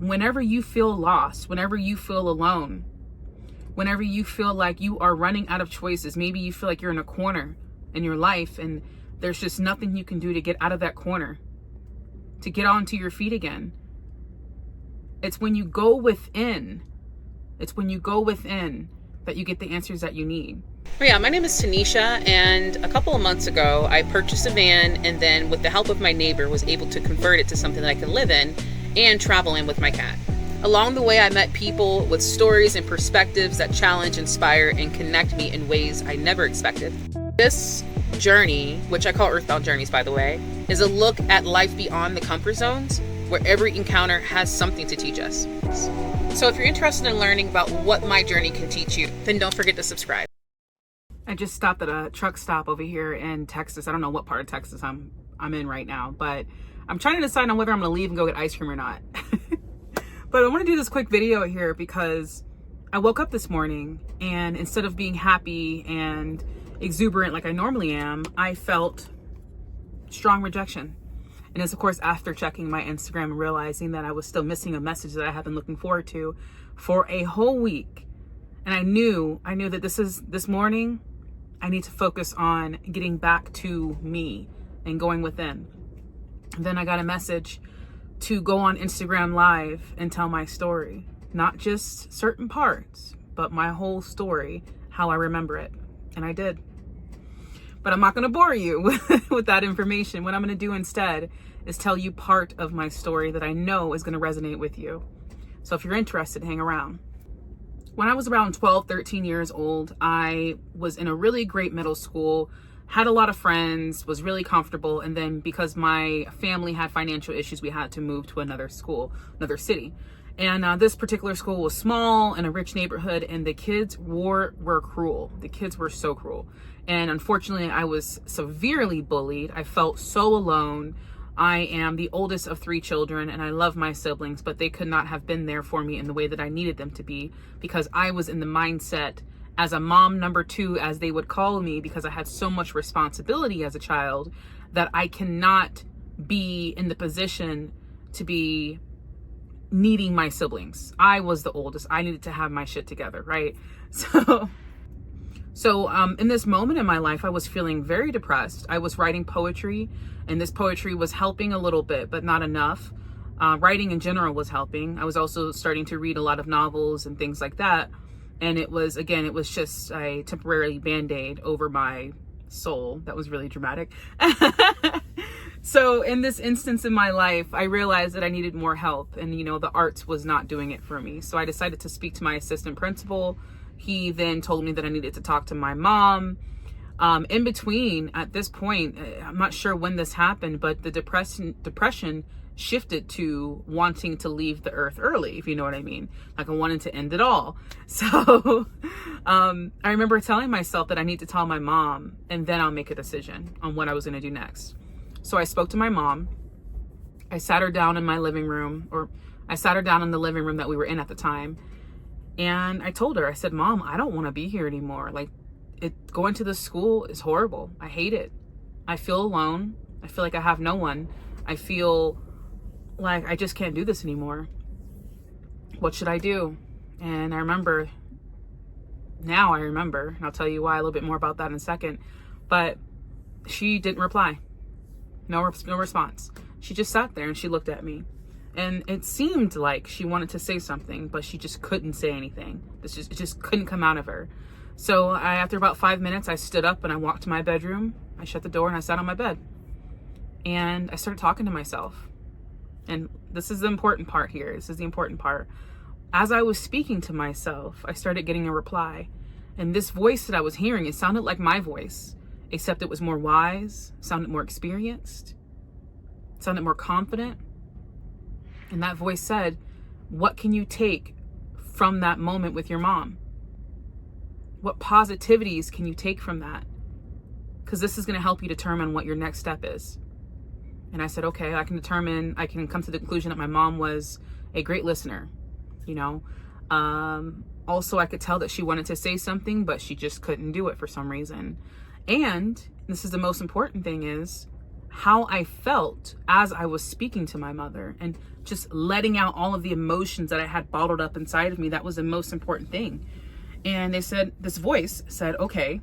whenever you feel lost, whenever you feel alone, whenever you feel like you are running out of choices, maybe you feel like you're in a corner in your life and there's just nothing you can do to get out of that corner, to get onto your feet again. It's when you go within, that you get the answers that you need. Yeah, my name is Tanisha, and a couple of months ago I purchased a van, and then with the help of my neighbor was able to convert it to something that I can live in and travel in with my cat. Along the way, I met people with stories and perspectives that challenge, inspire, and connect me in ways I never expected. This journey, which I call Earthbound Journeys, by the way, is a look at life beyond the comfort zones, where every encounter has something to teach us. So if you're interested in learning about what my journey can teach you, then don't forget to subscribe. I just stopped at a truck stop over here in Texas. I don't know what part of Texas I'm in right now, but I'm trying to decide on whether I'm going to leave and go get ice cream or not. But I want to do this quick video here because I woke up this morning and instead of being happy and exuberant like I normally am, I felt strong rejection. And it's of course after checking my Instagram and realizing that I was still missing a message that I have been looking forward to for a whole week. And I knew that this morning I need to focus on getting back to me and going within. And then I got a message to go on Instagram Live and tell my story, not just certain parts, but my whole story, how I remember it. And I did. But I'm not going to bore you with that information. What I'm going to do instead is tell you part of my story that I know is going to resonate with you. So if you're interested, hang around. When I was around 12, 13 years old, I was in a really great middle school, had a lot of friends, was really comfortable. And then because my family had financial issues, we had to move to another school, another city. And this particular school was small in a rich neighborhood, and the kids were cruel. The kids were so cruel. And unfortunately, I was severely bullied. I felt so alone. I am the oldest of 3 children, and I love my siblings, but they could not have been there for me in the way that I needed them to be, because I was in the mindset as a mom number 2, as they would call me, because I had so much responsibility as a child that I cannot be in the position to be needing my siblings. I was the oldest. I needed to have my shit together, right? So in this moment in my life, I was feeling very depressed. I was writing poetry, and this poetry was helping a little bit, but not enough. Writing in general was helping. I was also starting to read a lot of novels and things like that. And it was just a temporary Band-Aid over my soul. That was really dramatic. So in this instance in my life, I realized that I needed more help, and the arts was not doing it for me. So I decided to speak to my assistant principal. He then told me that I needed to talk to my mom. In between, at this point, I'm not sure when this happened, but the depression shifted to wanting to leave the earth early, if you know what I mean. Like I wanted to end it all. So I remember telling myself that I need to tell my mom, and then I'll make a decision on what I was going to do next. So I spoke to my mom. I sat her down in my living room, or I sat her down in the living room that we were in at the time. And I told her, I said, Mom, I don't want to be here anymore. Like, going to this school is horrible. I hate it. I feel alone. I feel like I have no one. I feel like I just can't do this anymore. What should I do? And I remember, and I'll tell you why, a little bit more about that in a second. But she didn't reply. No response. She just sat there and she looked at me. And it seemed like she wanted to say something, but she just couldn't say anything. It just couldn't come out of her. So after about 5 minutes, I stood up and I walked to my bedroom. I shut the door and I sat on my bed. And I started talking to myself. And this is the important part here. This is the important part. As I was speaking to myself, I started getting a reply. And this voice that I was hearing, it sounded like my voice, except it was more wise, sounded more experienced, sounded more confident. And that voice said, what can you take from that moment with your mom? What positivities can you take from that? Because this is going to help you determine what your next step is. And I said, okay, I can come to the conclusion that my mom was a great listener. Also, I could tell that she wanted to say something, but she just couldn't do it for some reason. And this is the most important thing, is how I felt as I was speaking to my mother and just letting out all of the emotions that I had bottled up inside of me. That was the most important thing. And they said, this voice said, okay,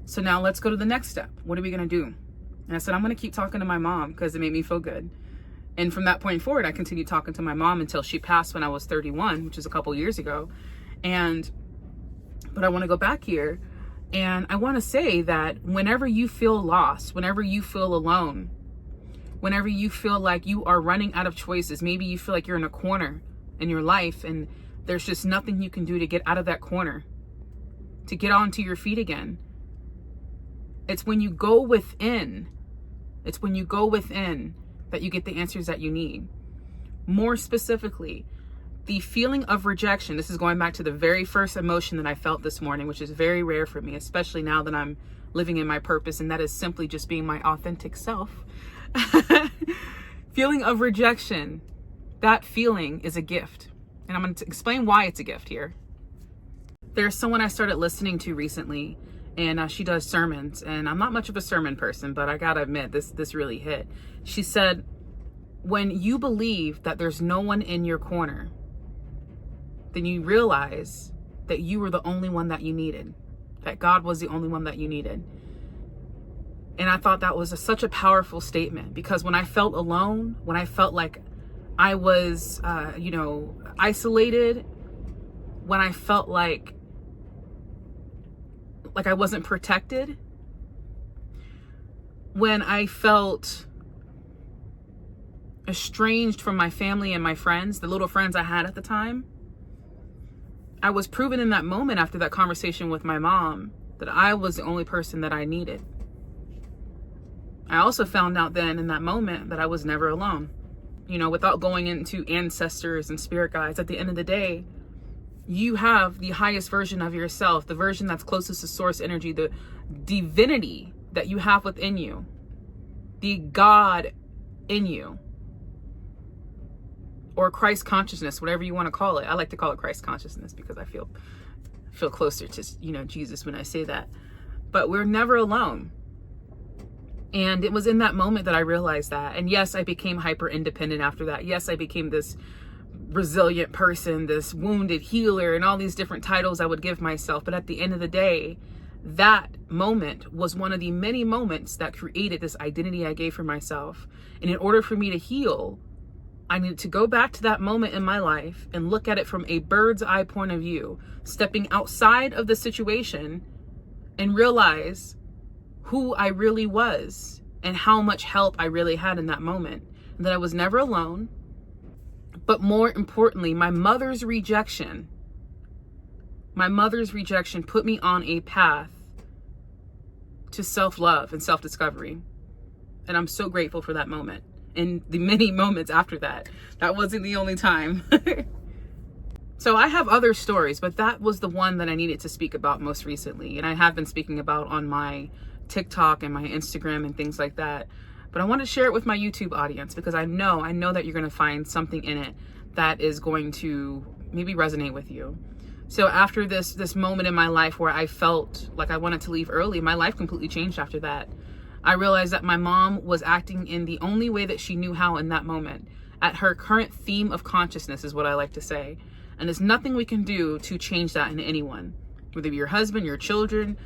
so now let's go to the next step. What are we going to do? And I said, I'm going to keep talking to my mom because it made me feel good. And from that point forward, I continued talking to my mom until she passed when I was 31, which is a couple years ago. But I want to go back here. And I want to say that whenever you feel lost, whenever you feel alone, whenever you feel like you are running out of choices, maybe you feel like you're in a corner in your life and there's just nothing you can do to get out of that corner, to get onto your feet again. It's when you go within, that you get the answers that you need. More specifically, the feeling of rejection. This is going back to the very first emotion that I felt this morning, which is very rare for me, especially now that I'm living in my purpose, and that is simply just being my authentic self. Feeling of rejection. That feeling is a gift. And I'm going to explain why it's a gift here. There's someone I started listening to recently, and she does sermons, and I'm not much of a sermon person, but I gotta admit, this really hit. She said, when you believe that there's no one in your corner, then you realize that you were the only one that you needed, that God was the only one that you needed. And I thought that was such a powerful statement, because when I felt alone, when I felt like I was, isolated, when I felt like I wasn't protected, when I felt estranged from my family and my friends, the little friends I had at the time, I was proven in that moment after that conversation with my mom that I was the only person that I needed. I also found out then in that moment that I was never alone. Without going into ancestors and spirit guides, at the end of the day, you have the highest version of yourself, the version that's closest to source energy, the divinity that you have within you, the God in you, or Christ consciousness, whatever you want to call it. I like to call it Christ consciousness because I feel closer to, Jesus when I say that. But we're never alone. And it was in that moment that I realized that. And yes, I became hyper independent after that. Yes, I became this resilient person, this wounded healer, and all these different titles I would give myself. But at the end of the day, that moment was one of the many moments that created this identity I gave for myself. And in order for me to heal, I needed to go back to that moment in my life and look at it from a bird's eye point of view, stepping outside of the situation and realize who I really was and how much help I really had in that moment. And that I was never alone. But more importantly, my mother's rejection put me on a path to self-love and self-discovery. And I'm so grateful for that moment. And the many moments after that. That wasn't the only time. So I have other stories, but that was the one that I needed to speak about most recently. And I have been speaking about on my TikTok and my Instagram and things like that. But I want to share it with my YouTube audience because I know that you're going to find something in it that is going to maybe resonate with you. So after this moment in my life where I felt like I wanted to leave early, my life completely changed after that. I realized that my mom was acting in the only way that she knew how in that moment, at her current theme of consciousness is what I like to say. And there's nothing we can do to change that in anyone, whether it be your husband, your children,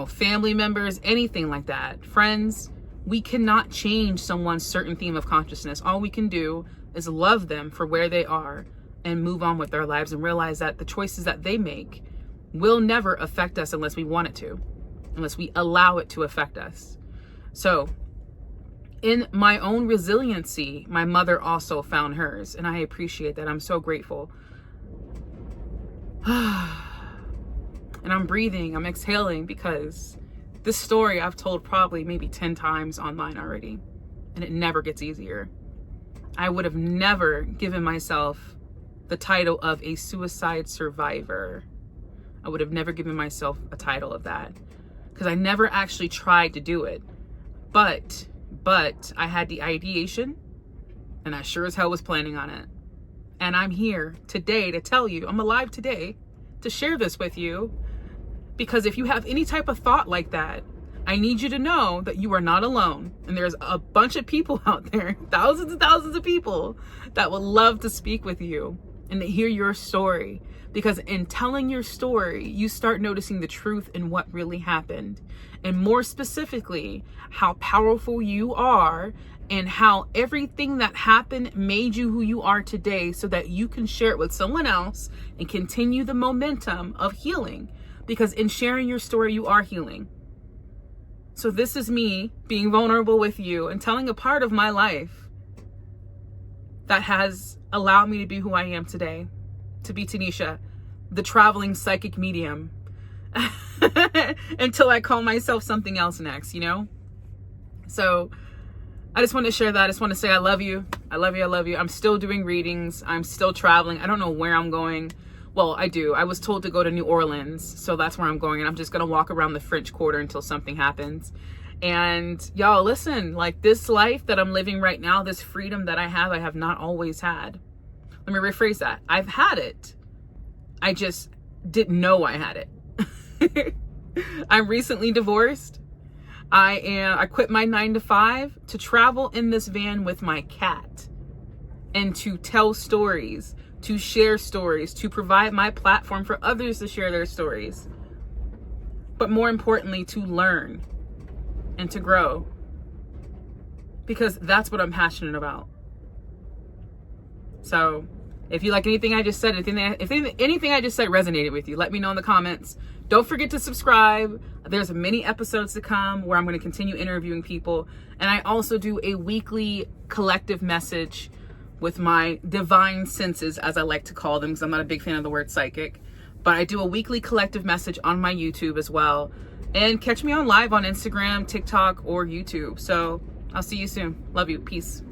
family members, anything like that, friends. We cannot change someone's certain theme of consciousness. All we can do is love them for where they are and move on with their lives and realize that the choices that they make will never affect us unless we want it to, unless we allow it to affect us. So in my own resiliency, my mother also found hers, and I appreciate that. I'm so grateful. And I'm breathing, I'm exhaling, because this story I've told probably maybe 10 times online already, and it never gets easier. I would have never given myself the title of a suicide survivor. I would have never given myself a title of that because I never actually tried to do it. But I had the ideation, and I sure as hell was planning on it. And I'm here today to tell you, I'm alive today to share this with you. Because if you have any type of thought like that, I need you to know that you are not alone. And there's a bunch of people out there, thousands and thousands of people that would love to speak with you and to hear your story. Because in telling your story, you start noticing the truth in what really happened. And more specifically, how powerful you are and how everything that happened made you who you are today, so that you can share it with someone else and continue the momentum of healing. Because in sharing your story, you are healing. So this is me being vulnerable with you and telling a part of my life that has allowed me to be who I am today. To be Tanisha, the traveling psychic medium. Until I call myself something else next, you know? So I just want to share that. I just want to say I love you. I love you. I love you. I'm still doing readings. I'm still traveling. I don't know where I'm going. Well, I do. I was told to go to New Orleans, so that's where I'm going. And I'm just going to walk around the French Quarter until something happens. And y'all, listen, like this life that I'm living right now, this freedom that I have not always had. Let me rephrase that. I've had it. I just didn't know I had it. I'm recently divorced. I quit my 9-to-5 to travel in this van with my cat and to tell stories, to share stories, to provide my platform for others to share their stories. But more importantly, to learn and to grow. Because that's what I'm passionate about. So if you like anything I just said, if anything I just said resonated with you, let me know in the comments. Don't forget to subscribe. There's many episodes to come where I'm going to continue interviewing people. And I also do a weekly collective message with my divine senses, as I like to call them, because I'm not a big fan of the word psychic. But I do a weekly collective message on my YouTube as well. And catch me on live on Instagram, TikTok, or YouTube. So I'll see you soon. Love you. Peace.